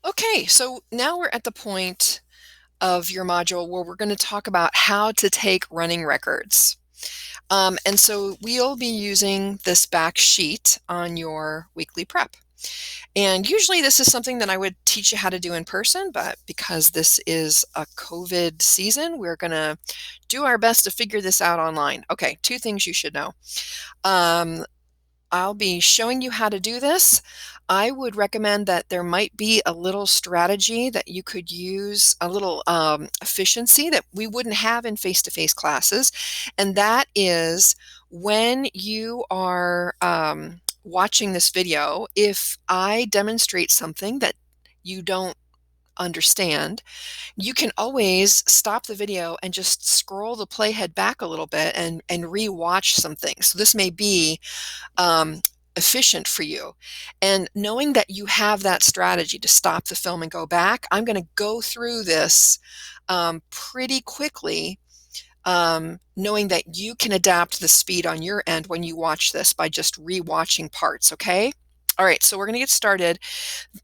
Okay, so now we're at the point of your module where we're going to talk about how to take running records. And so we'll be using this back sheet on your weekly prep. And usually this is something that I would teach you how to do in person, but because this is a COVID season, we're going to do our best to figure this out online. Okay, two things you should know. Um, I'll be showing you how to do this. I would recommend that there might be a little strategy that you could use, a little efficiency that we wouldn't have in face-to-face classes. And that is when you are watching this video, if I demonstrate something that you don't understand, you can always stop the video and just scroll the playhead back a little bit and re-watch some things. So this may be um, efficient for you. And knowing that you have that strategy to stop the film and go back, I'm going to go through this pretty quickly, knowing that you can adapt the speed on your end when you watch this by just re-watching parts, okay? All right, so we're going to get started.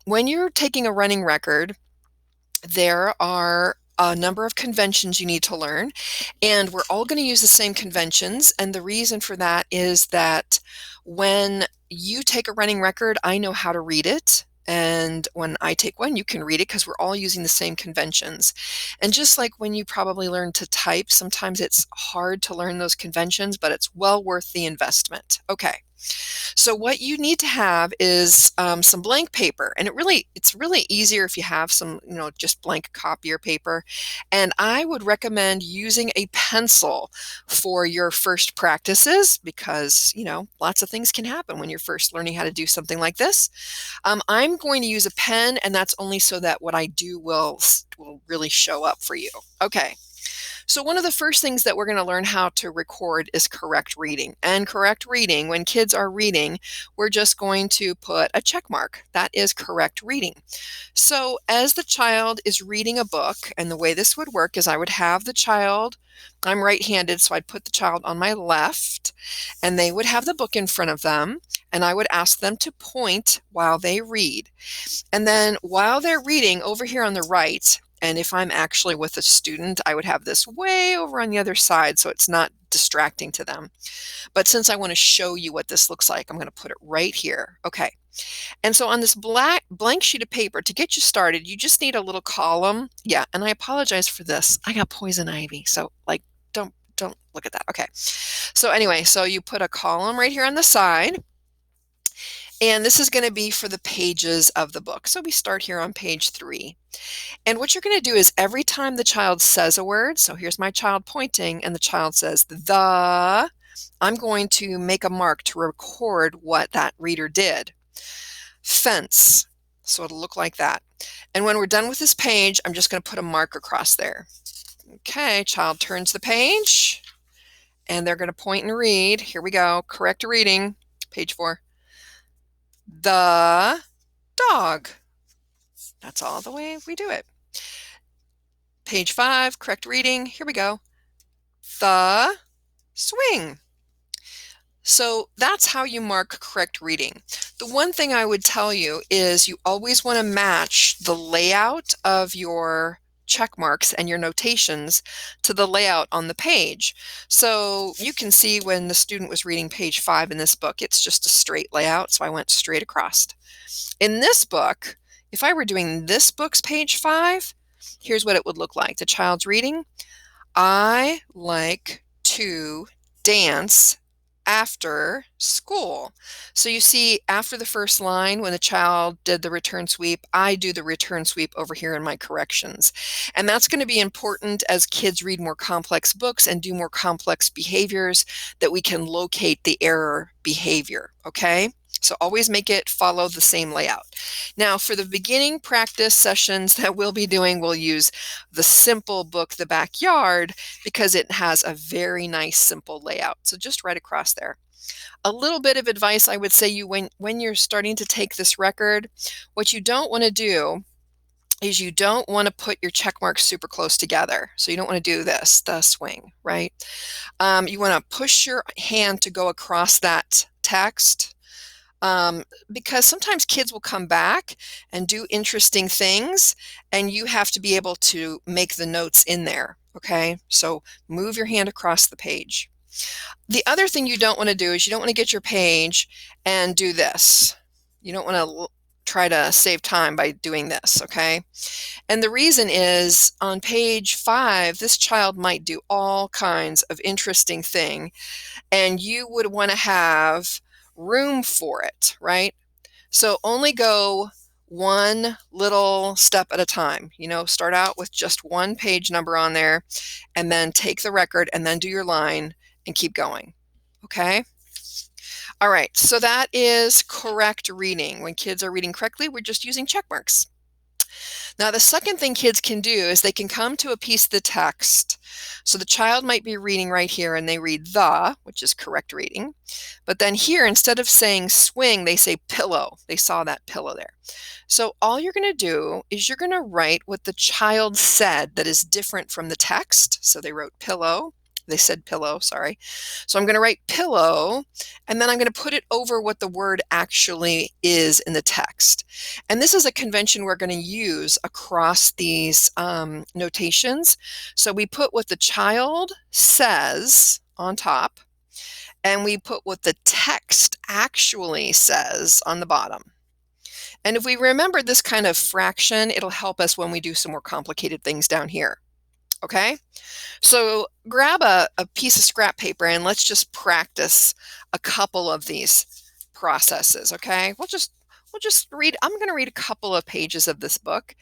When you're taking a running record, there are a number of conventions you need to learn, and we're all going to use the same conventions. And the reason for that is that when you take a running record, I know how to read it. And when I take one, you can read it because we're all using the same conventions. And just like when you probably learn to type, sometimes it's hard to learn those conventions, but it's well worth the investment. Okay. So what you need to have is some blank paper, and it's really easier if you have some, just blank copier paper. And I would recommend using a pencil for your first practices because, lots of things can happen when you're first learning how to do something like this. I'm going to use a pen, and that's only so that what I do will really show up for you. Okay. So one of the first things that we're going to learn how to record is correct reading. And correct reading, when kids are reading, we're just going to put a check mark. That is correct reading. So as the child is reading a book, and the way this would work is I would have the child, I'm right-handed, so I'd put the child on my left, and they would have the book in front of them, and I would ask them to point while they read. And then while they're reading over here on the right, and if I'm actually with a student, I would have this way over on the other side so it's not distracting to them. But since I want to show you what this looks like, I'm going to put it right here. Okay. And so on this blank sheet of paper, to get you started, you just need a little column. Yeah, and I apologize for this. I got poison ivy, so don't look at that. Okay. So anyway, so you put a column right here on the side. And this is going to be for the pages of the book. So we start here on page 3. And what you're going to do is every time the child says a word, so here's my child pointing, and the child says the, I'm going to make a mark to record what that reader did. Fence, so it'll look like that. And when we're done with this page, I'm just going to put a mark across there. Okay, child turns the page, and they're going to point and read. Here we go, correct reading, page 4. The dog. That's all the way we do it. Page 5, correct reading. Here we go. The swing. So that's how you mark correct reading. The one thing I would tell you is you always want to match the layout of your check marks and your notations to the layout on the page. So you can see when the student was reading page 5 in this book, it's just a straight layout, so I went straight across. In this book, if I were doing this book's page 5, here's what it would look like. The child's reading, I like to dance after school. So you see, after the first line, when the child did the return sweep, I do the return sweep over here in my corrections. And that's going to be important as kids read more complex books and do more complex behaviors, that we can locate the error behavior, okay? So always make it follow the same layout. Now, for the beginning practice sessions that we'll be doing, we'll use the simple book, The Backyard, because it has a very nice simple layout. So just right across there. A little bit of advice I would say when you're starting to take this record, what you don't want to do is you don't want to put your check marks super close together. So you don't want to do this, the swing, right? You want to push your hand to go across that text. um, because sometimes kids will come back and do interesting things, and you have to be able to make the notes in there. Okay, so move your hand across the page. The other thing you don't want to do is you don't want to get your page and do this. You don't want to try to save time by doing this, okay? And the reason is on page 5, this child might do all kinds of interesting thing, and you would want to have room for it, right? So only go one little step at a time. Start out with just one page number on there, and then take the record and then do your line and keep going. Okay? All right, so that is correct reading. When kids are reading correctly, we're just using check marks. Now, the second thing kids can do is they can come to a piece of the text. So the child might be reading right here and they read the, which is correct reading. But then here, instead of saying swing, they say pillow. They saw that pillow there. So all you're going to do is you're going to write what the child said that is different from the text. So they wrote pillow. They said pillow, sorry. So I'm going to write pillow, and then I'm going to put it over what the word actually is in the text. And this is a convention we're going to use across these notations. So we put what the child says on top, and we put what the text actually says on the bottom. And if we remember this kind of fraction, it'll help us when we do some more complicated things down here. Okay? So grab a piece of scrap paper and let's just practice a couple of these processes, okay? We'll just read, I'm going to read a couple of pages of this book,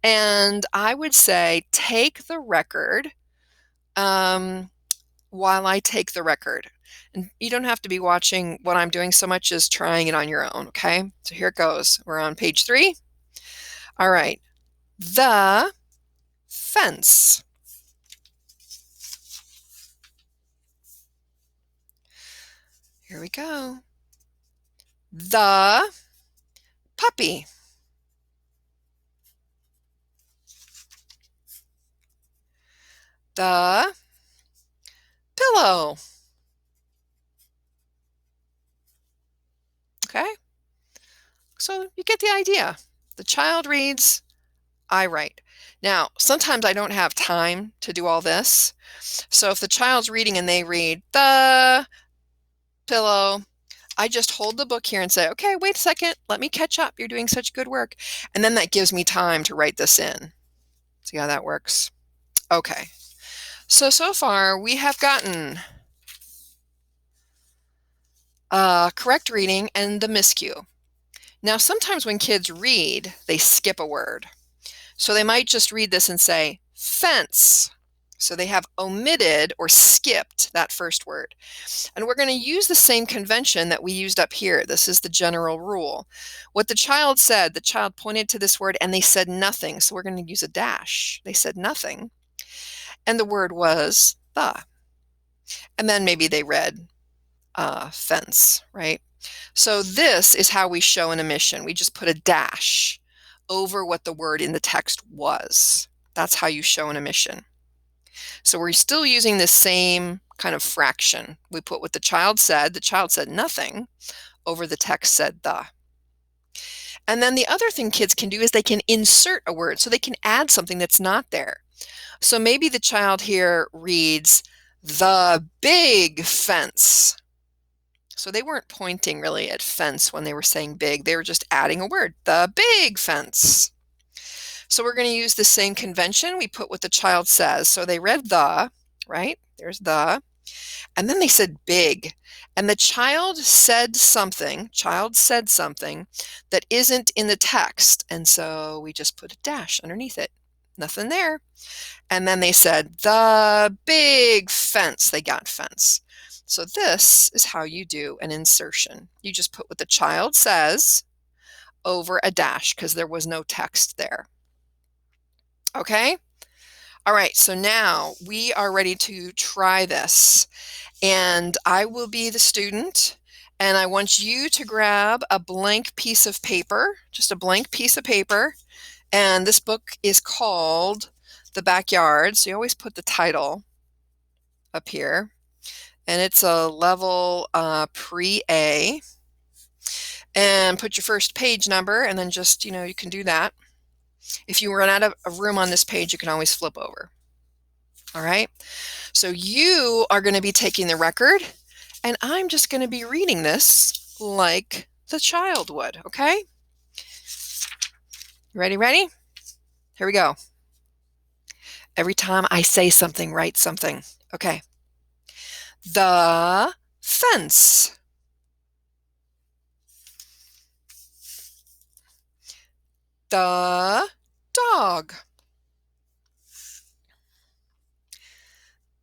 and I would say take the record while I take the record. And you don't have to be watching what I'm doing so much as trying it on your own, okay? So here it goes. We're on page 3. All right. The fence. Here we go. The puppy. The pillow. Okay? So you get the idea. The child reads, I write. Now, sometimes I don't have time to do all this. So if the child's reading and they read the pillow, I just hold the book here and say, okay, wait a second, let me catch up. You're doing such good work. And then that gives me time to write this in. See how that works? Okay. So far we have gotten correct reading and the miscue. Now, sometimes when kids read, they skip a word. So they might just read this and say, fence. So they have omitted or skipped that first word. And we're going to use the same convention that we used up here. This is the general rule. What the child said, the child pointed to this word and they said nothing. So we're going to use a dash. They said nothing. And the word was the. And then maybe they read fence, right? So this is how we show an omission. We just put a dash over what the word in the text was. That's how you show an omission. So we're still using the same kind of fraction. We put what the child said nothing, over the text said the. And then the other thing kids can do is they can insert a word, so they can add something that's not there. So maybe the child here reads the big fence. So they weren't pointing really at fence when they were saying big. They were just adding a word, the big fence. So we're going to use the same convention. We put what the child says. So they read the, right? There's the. And then they said big. And the child said something that isn't in the text. And so we just put a dash underneath it. Nothing there. And then they said the big fence. They got fence. So this is how you do an insertion. You just put what the child says over a dash because there was no text there. Okay? All right, so now we are ready to try this. And I will be the student, and I want you to grab a blank piece of paper, just a blank piece of paper. And this book is called The Backyard. So you always put the title up here. And it's a level pre-A. and put your first page number, and then just, you can do that. If you run out of room on this page, you can always flip over. All right. So you are going to be taking the record, and I'm just going to be reading this like the child would. Okay. Ready? Ready? Here we go. Every time I say something, write something. Okay. The fence. The dog.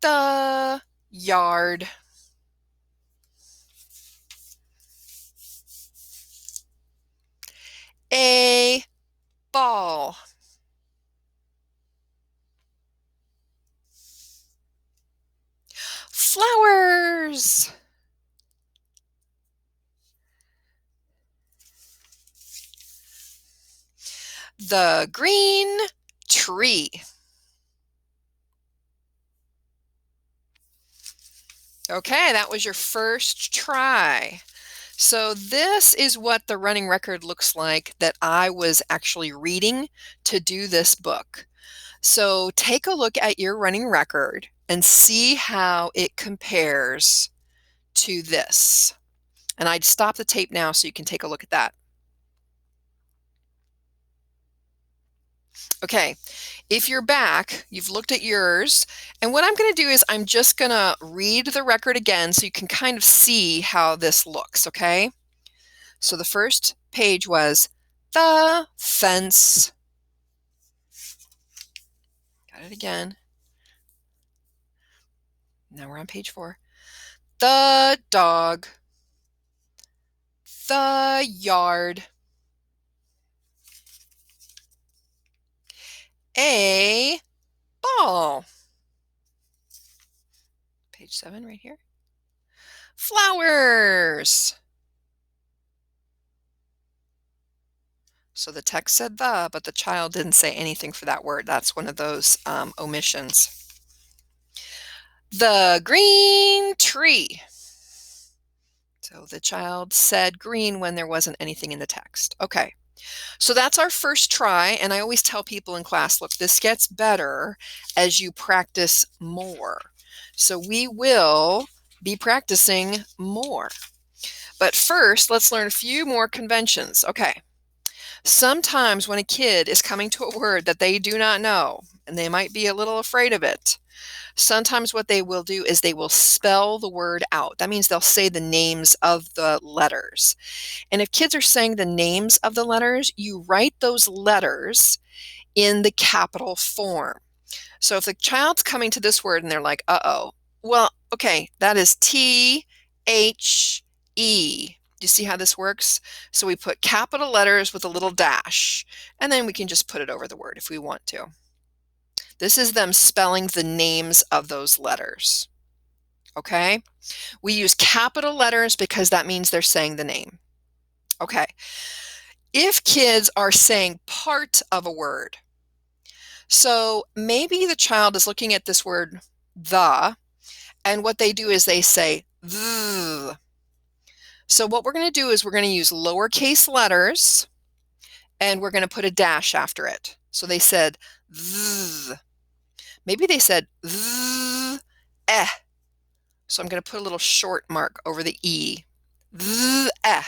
The yard. A ball. Flowers. The green tree. Okay, that was your first try. So this is what the running record looks like that I was actually reading to do this book. So take a look at your running record and see how it compares to this. And I'd stop the tape now so you can take a look at that. Okay, if you're back, you've looked at yours, and what I'm going to do is I'm just going to read the record again so you can kind of see how this looks, okay? So the first page was the fence. Got it again. Now we're on page 4. The dog. The yard. A ball. Page 7 right here. Flowers. So the text said the, but the child didn't say anything for that word. That's one of those omissions. The green tree. So the child said green when there wasn't anything in the text. Okay, so that's our first try. And I always tell people in class, look, this gets better as you practice more. So we will be practicing more. But first, let's learn a few more conventions. Okay. Sometimes when a kid is coming to a word that they do not know, and they might be a little afraid of it, sometimes what they will do is they will spell the word out. That means they'll say the names of the letters. And if kids are saying the names of the letters, you write those letters in the capital form. So if the child's coming to this word and they're like, uh-oh, well, okay, that is T-H-E. Do you see how this works? So we put capital letters with a little dash, and then we can just put it over the word if we want to. This is them spelling the names of those letters. Okay? We use capital letters because that means they're saying the name. Okay. If kids are saying part of a word, so maybe the child is looking at this word, the, and what they do is they say, the. So what we're going to do is we're going to use lowercase letters, and we're going to put a dash after it. So they said, th. Maybe they said, th, eh. So I'm going to put a little short mark over the E. Th, eh.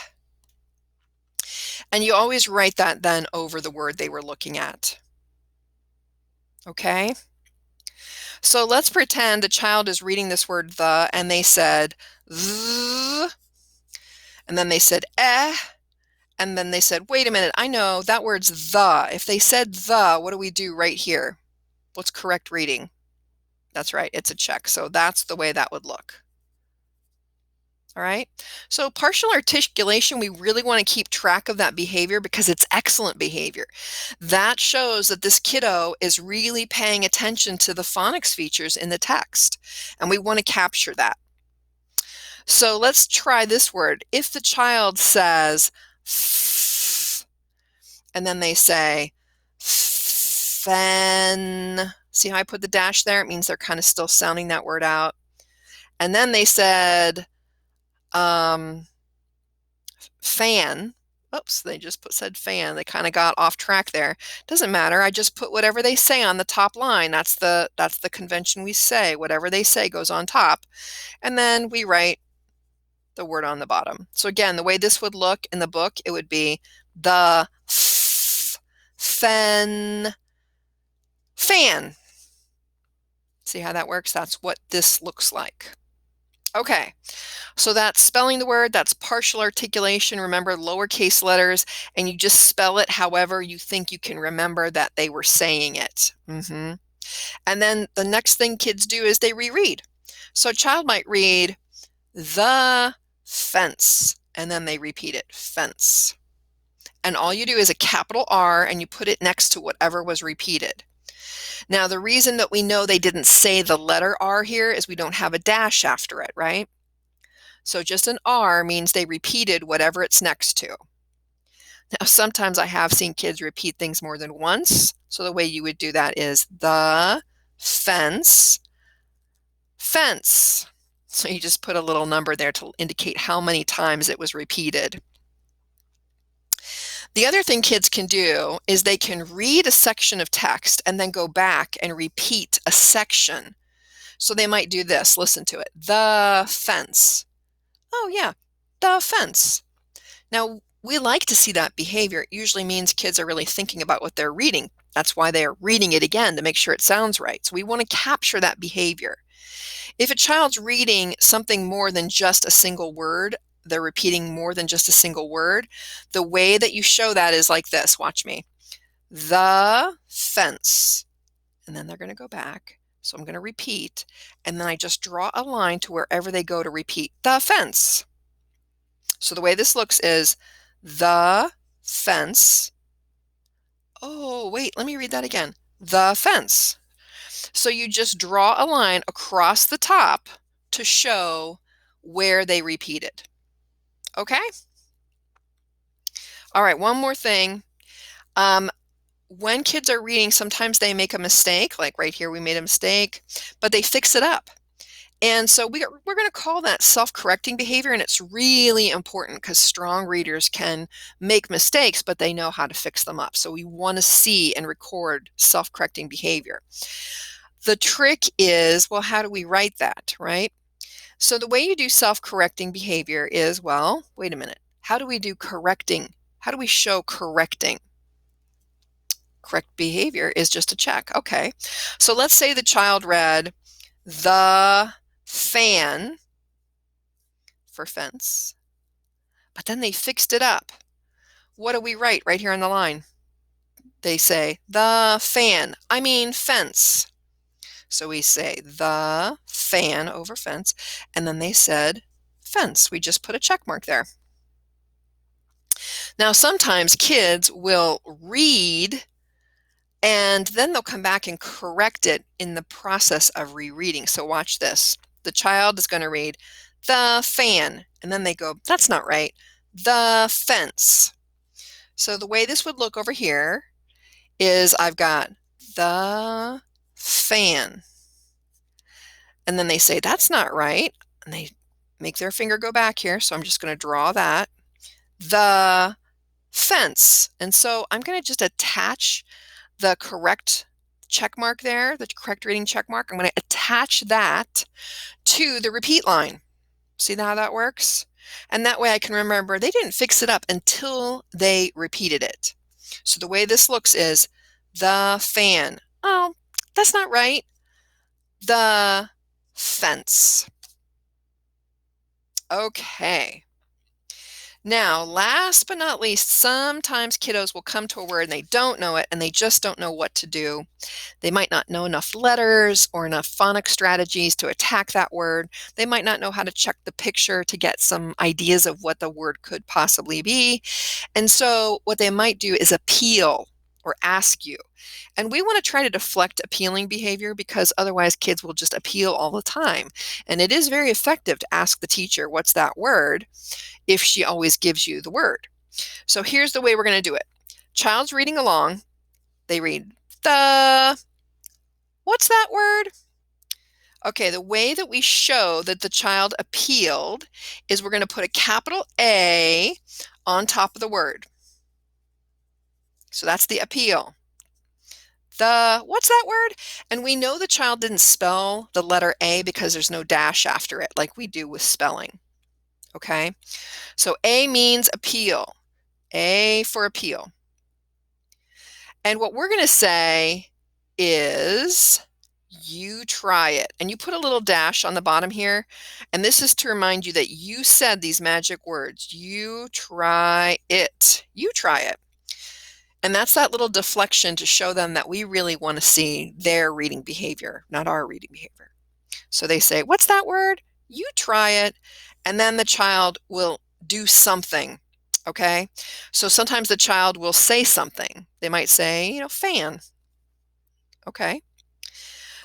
And you always write that then over the word they were looking at. Okay? So let's pretend the child is reading this word the, and they said th, and then they said eh, and then they said, wait a minute, I know that word's the. If they said the, what do we do right here? What's correct reading? That's right, it's a check. So that's the way that would look. All right. So partial articulation, we really want to keep track of that behavior because it's excellent behavior. That shows that this kiddo is really paying attention to the phonics features in the text, and we want to capture that. So let's try this word. If the child says f, and then they say fen, see how I put the dash there? It means they're kind of still sounding that word out. And then they said fan. Oops, they just said fan. They kind of got off track there. Doesn't matter. I just put whatever they say on the top line. That's the convention we say. Whatever they say goes on top. And then we write the word on the bottom. So again, the way this would look in the book, it would be the fan. See how that works? That's what this looks like. Okay, so that's spelling the word, that's partial articulation. Remember, lowercase letters, and you just spell it however you think you can remember that they were saying it. And then the next thing kids do is they reread. So a child might read the fence, and then they repeat it, fence. And all you do is a capital R, and you put it next to whatever was repeated. Now, the reason that we know they didn't say the letter R here is we don't have a dash after it, right? So just an R means they repeated whatever it's next to. Now, sometimes I have seen kids repeat things more than once. So the way you would do that is the fence, fence. So you just put a little number there to indicate how many times it was repeated. The other thing kids can do is they can read a section of text and then go back and repeat a section. So they might do this. Listen to it. The fence. Oh, yeah, the fence. Now, we like to see that behavior. It usually means kids are really thinking about what they're reading. That's why they are reading it again to make sure it sounds right. So we want to capture that behavior. If a child's reading something more than just a single word, they're repeating more than just a single word, the way that you show that is like this. Watch me. The fence. And then they're going to go back. So I'm going to repeat. And then I just draw a line to wherever they go to repeat the fence. So the way this looks is the fence. Oh, wait, let me read that again. The fence. So you just draw a line across the top to show where they repeated. Okay? All right, one more thing. When kids are reading, sometimes they make a mistake, like right here we made a mistake, but they fix it up. And so we're going to call that self-correcting behavior, and it's really important because strong readers can make mistakes, but they know how to fix them up. So we want to see and record self-correcting behavior. The trick is, well, how do we write that, right? So the way you do self-correcting behavior is, well, wait a minute. How do we do correcting? How do we show correcting? Correct behavior is just a check. Okay. So let's say the child read the fan for fence, but then they fixed it up. What do we write right here on the line? They say the fan, I mean fence. So we say the fan over fence, and then they said fence. We just put a check mark there. Now, sometimes kids will read and then they'll come back and correct it in the process of rereading. So watch this. The child is going to read the fan, and then they go, that's not right, the fence. So the way this would look over here is I've got the fan. And then they say, that's not right. And they make their finger go back here. So I'm just going to draw that. The fence. And so I'm going to just attach the correct check mark there, the correct reading check mark. I'm going to attach that to the repeat line. See how that works? And that way I can remember they didn't fix it up until they repeated it. So the way this looks is the fan. Oh, that's not right. The fence. Okay. Now, last but not least, sometimes kiddos will come to a word and they don't know it and they just don't know what to do. They might not know enough letters or enough phonics strategies to attack that word. They might not know how to check the picture to get some ideas of what the word could possibly be. And so what they might do is appeal or ask you. And we want to try to deflect appealing behavior because otherwise kids will just appeal all the time. And it is very effective to ask the teacher, what's that word, if she always gives you the word. So here's the way we're going to do it. Child's reading along. They read what's that word? Okay, the way that we show that the child appealed is we're going to put a capital A on top of the word. So that's the appeal. What's that word? And we know the child didn't spell the letter A because there's no dash after it like we do with spelling. Okay? So A means appeal. A for appeal. And what we're going to say is you try it. And you put a little dash on the bottom here. And this is to remind you that you said these magic words. You try it. You try it. And that's that little deflection to show them that we really want to see their reading behavior, not our reading behavior. So they say, what's that word? You try it. And then the child will do something. Okay. So sometimes the child will say something. They might say, fan. Okay.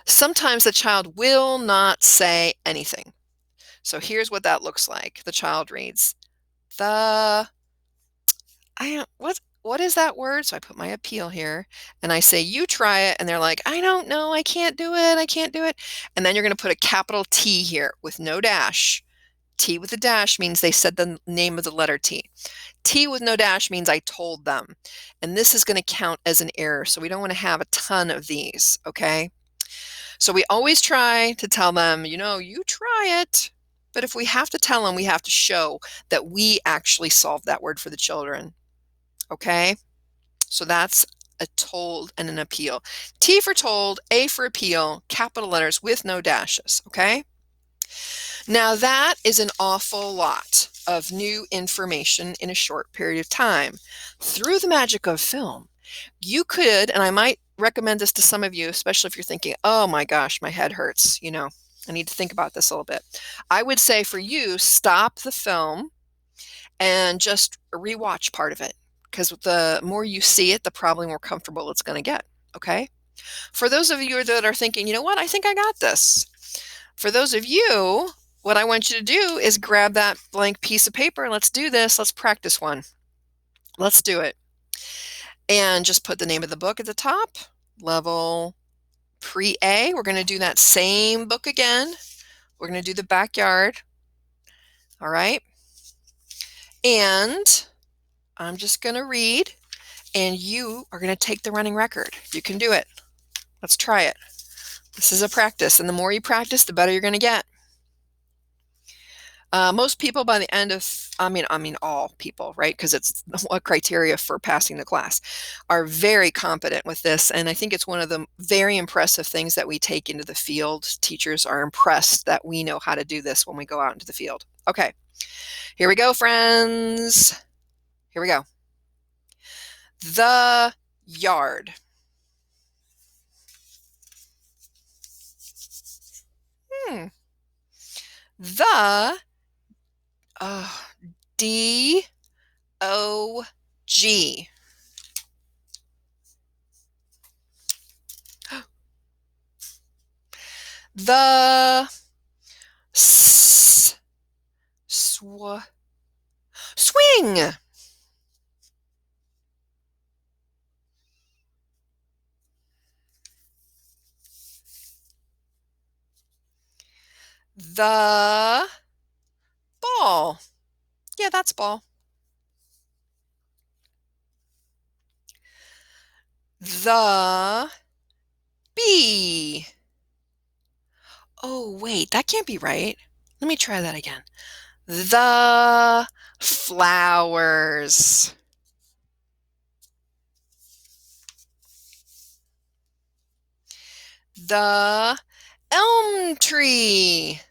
Sometimes the child will not say anything. So here's what that looks like. The child reads, what is that word? So I put my appeal here and I say, you try it. And they're like, I don't know. I can't do it. I can't do it. And then you're going to put a capital T here with no dash. T with a dash means they said the name of the letter T. T with no dash means I told them. And this is going to count as an error. So we don't want to have a ton of these. Okay. So we always try to tell them, you try it. But if we have to tell them, we have to show that we actually solved that word for the children. Okay, so that's a told and an appeal. T for told, A for appeal, capital letters with no dashes. Okay, now that is an awful lot of new information in a short period of time. Through the magic of film, you could, and I might recommend this to some of you, especially if you're thinking, oh my gosh, my head hurts, I need to think about this a little bit. I would say for you, stop the film and just rewatch part of it. Because the more you see it, the probably more comfortable it's going to get. Okay. For those of you that are thinking, you know what, I think I got this. For those of you, what I want you to do is grab that blank piece of paper and let's do this. Let's practice one. Let's do it. And just put the name of the book at the top. Level Pre-A. We're going to do that same book again. We're going to do the backyard. All right. And I'm just going to read, and you are going to take the running record. You can do it. Let's try it. This is a practice, and the more you practice, the better you're going to get. Most people by the end of, all people, right? Because it's a criteria for passing the class, are very competent with this. And I think it's one of the very impressive things that we take into the field. Teachers are impressed that we know how to do this when we go out into the field. Okay, here we go, friends. Here we go. The yard. The D-O-G. The swing. The ball. Yeah, that's ball. The bee. Oh, wait, that can't be right. Let me try that again. The flowers. The elm tree.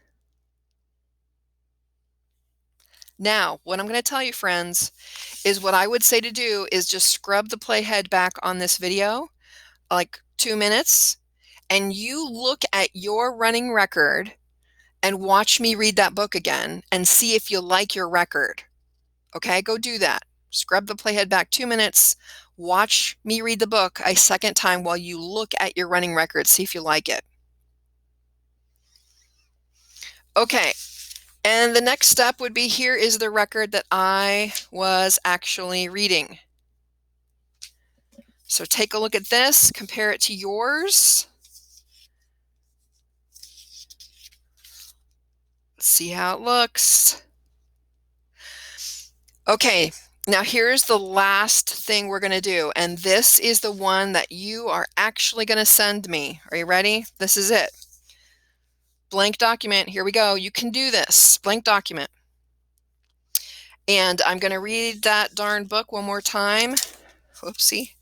Now, what I'm going to tell you, friends, is what I would say to do is just scrub the playhead back on this video, like 2 minutes, and you look at your running record and watch me read that book again and see if you like your record. Okay, go do that. Scrub the playhead back 2 minutes, watch me read the book a second time while you look at your running record, see if you like it. Okay. And the next step would be, here is the record that I was actually reading. So take a look at this, compare it to yours. Let's see how it looks. Okay, Now here's the last thing we're going to do, and this is the one that you are actually going to send me. Are you ready? This is it. Blank document. Here we go. You can do this. Blank document. And I'm going to read that darn book one more time. Whoopsie.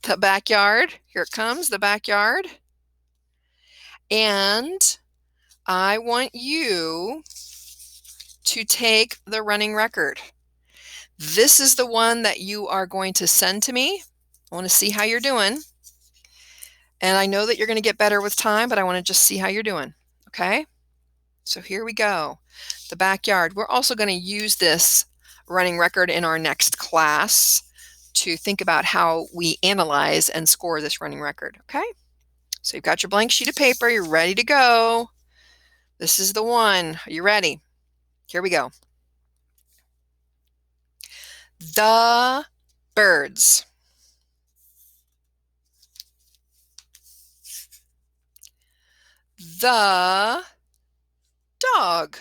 The backyard. Here it comes, the backyard. And I want you to take the running record. This is the one that you are going to send to me. I want to see how you're doing. And I know that you're going to get better with time, but I want to just see how you're doing. Okay? So here we go. The backyard. We're also going to use this running record in our next class to think about how we analyze and score this running record. Okay? So you've got your blank sheet of paper. You're ready to go. This is the one. Are you ready? Here we go. The birds. The dog.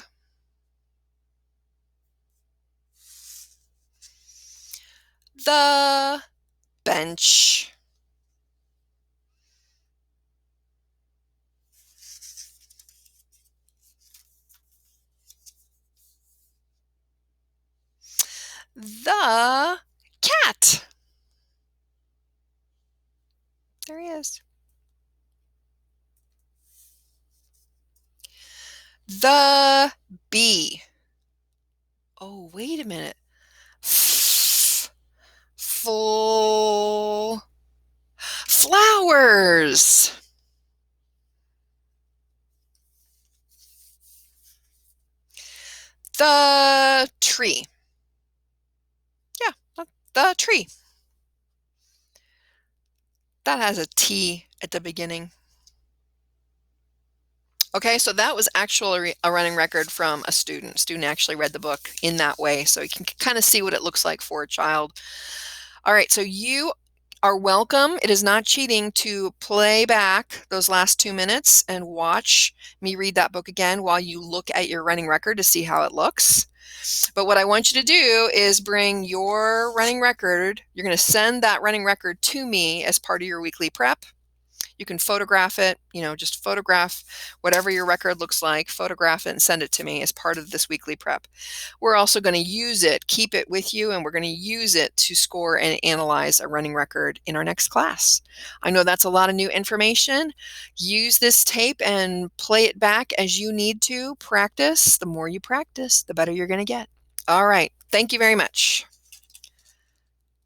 The bench. The cat. There he is. The bee. Oh, wait a minute. Full flowers. The tree. Yeah, the tree. That has a T at the beginning. Okay, so that was actually a running record from a student. Student actually read the book in that way, so you can kind of see what it looks like for a child. All right, so you are welcome. It is not cheating to play back those last 2 minutes and watch me read that book again while you look at your running record to see how it looks. But what I want you to do is bring your running record. You're going to send that running record to me as part of your weekly prep. You can photograph it, just photograph whatever your record looks like, photograph it and send it to me as part of this weekly prep. We're also going to use it, keep it with you, and we're going to use it to score and analyze a running record in our next class. I know that's a lot of new information. Use this tape and play it back as you need to. Practice. The more you practice, the better you're going to get. All right. Thank you very much.